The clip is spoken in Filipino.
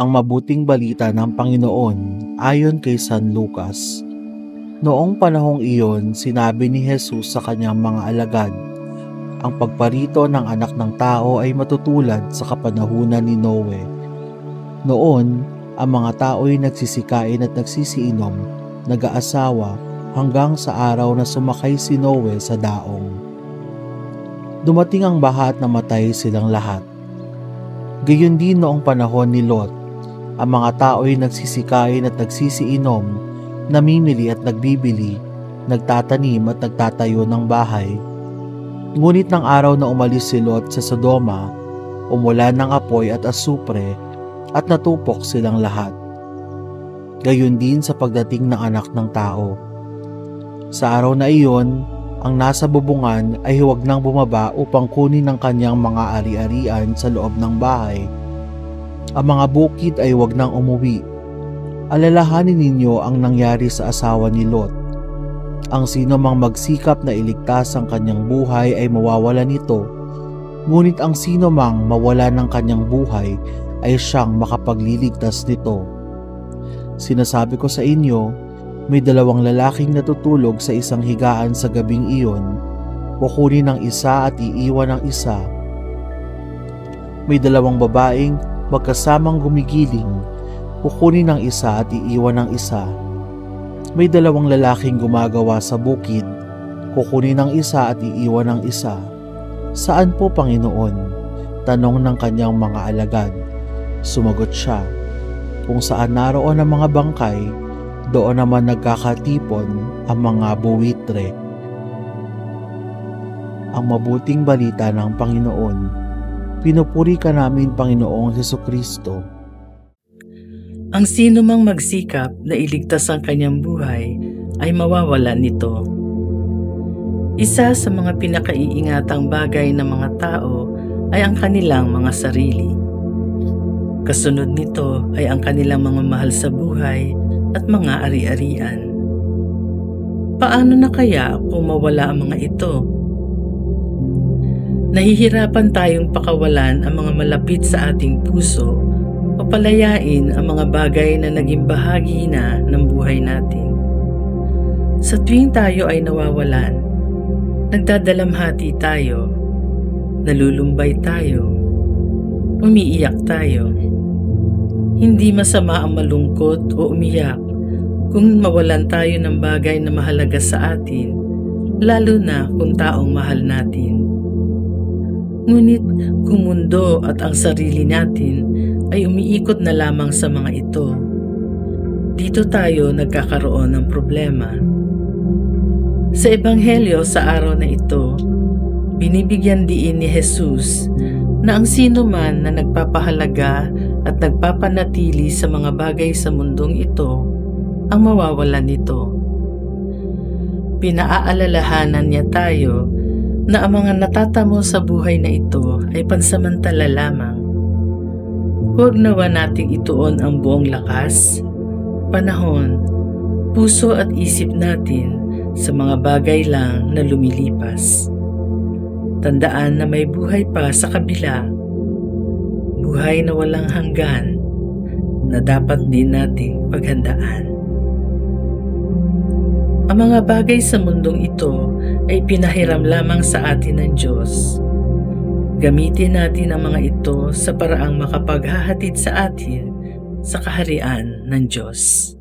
Ang mabuting balita ng Panginoon ayon kay San Lucas. Noong panahong iyon, sinabi ni Jesus sa kanyang mga alagad, ang pagparito ng anak ng tao ay matutulad sa kapanahunan ni Noe. Noon, ang mga tao ay nagsisikain at nagsisiinom, nag-aasawa, hanggang sa araw na sumakay si Noe sa daong. Dumating ang baha at namatay silang lahat. Gayon din noong panahon ni Lot. Ang mga tao ay nagsisikain at nagsisiinom, namimili at nagbibili, nagtatanim at nagtatayo ng bahay. Ngunit ng araw na umalis si Lot sa Sodoma, umulan ng apoy at asupre at natupok silang lahat. Gayon din sa pagdating ng anak ng tao. Sa araw na iyon, ang nasa bubungan ay huwag nang bumaba upang kunin ang kanyang mga ari-arian sa loob ng bahay. Ang mga bukid ay huwag nang umuwi. Alalahanin ninyo ang nangyari sa asawa ni Lot. Ang sino mang magsikap na iligtas ang kanyang buhay ay mawawala nito, ngunit ang sino mang mawala ng kanyang buhay ay siyang makapagliligtas nito. Sinasabi ko sa inyo, may dalawang lalaking natutulog sa isang higaan sa gabing iyon, kukunin ang isa at iiwan ang isa. May dalawang babaeng magkasamang gumigiling, kukunin ang isa at iiwan ang isa. May dalawang lalaking gumagawa sa bukid, kukunin ang isa at iiwan ang isa. Saan po, Panginoon? Tanong ng kanyang mga alagad. Sumagot siya, kung saan naroon ang mga bangkay, doon naman nagkakatipon ang mga buwitre. Ang mabuting balita ng Panginoon. Pinupuri ka namin, Panginoong Hesukristo. Ang sino mang magsikap na iligtas ang kanyang buhay ay mawawala nito. Isa sa mga pinakaiingatang bagay ng mga tao ay ang kanilang mga sarili. Kasunod nito ay ang kanilang mga mahal sa buhay at mga ari-arian. Paano na kaya kung mawala ang mga ito? Nahihirapan tayong pakawalan ang mga malapit sa ating puso o palayain ang mga bagay na naging bahagi na ng buhay natin. Sa tuwing tayo ay nawawalan, nagdadalamhati tayo, nalulumbay tayo, umiiyak tayo. Hindi masama ang malungkot o umiyak kung mawalan tayo ng bagay na mahalaga sa atin, lalo na kung taong mahal natin. Ngunit kung mundo at ang sarili natin ay umiikot na lamang sa mga ito, dito tayo nagkakaroon ng problema. Sa Ebanghelyo sa araw na ito, binibigyan diin ni Jesus na ang sino man na nagpapahalaga at nagpapanatili sa mga bagay sa mundong ito ang mawawalan nito. Pinaaalalahanan niya tayo na ang mga natatamo sa buhay na ito ay pansamantala lamang. Huwag nawa nating ituon ang buong lakas, panahon, puso at isip natin sa mga bagay lang na lumilipas. Tandaan na may buhay pa sa kabila, buhay na walang hanggan na dapat din nating paghandaan. Ang mga bagay sa mundong ito ay pinahiram lamang sa atin ng Diyos. Gamitin natin ang mga ito sa paraang makapaghahatid sa atin sa kaharian ng Diyos.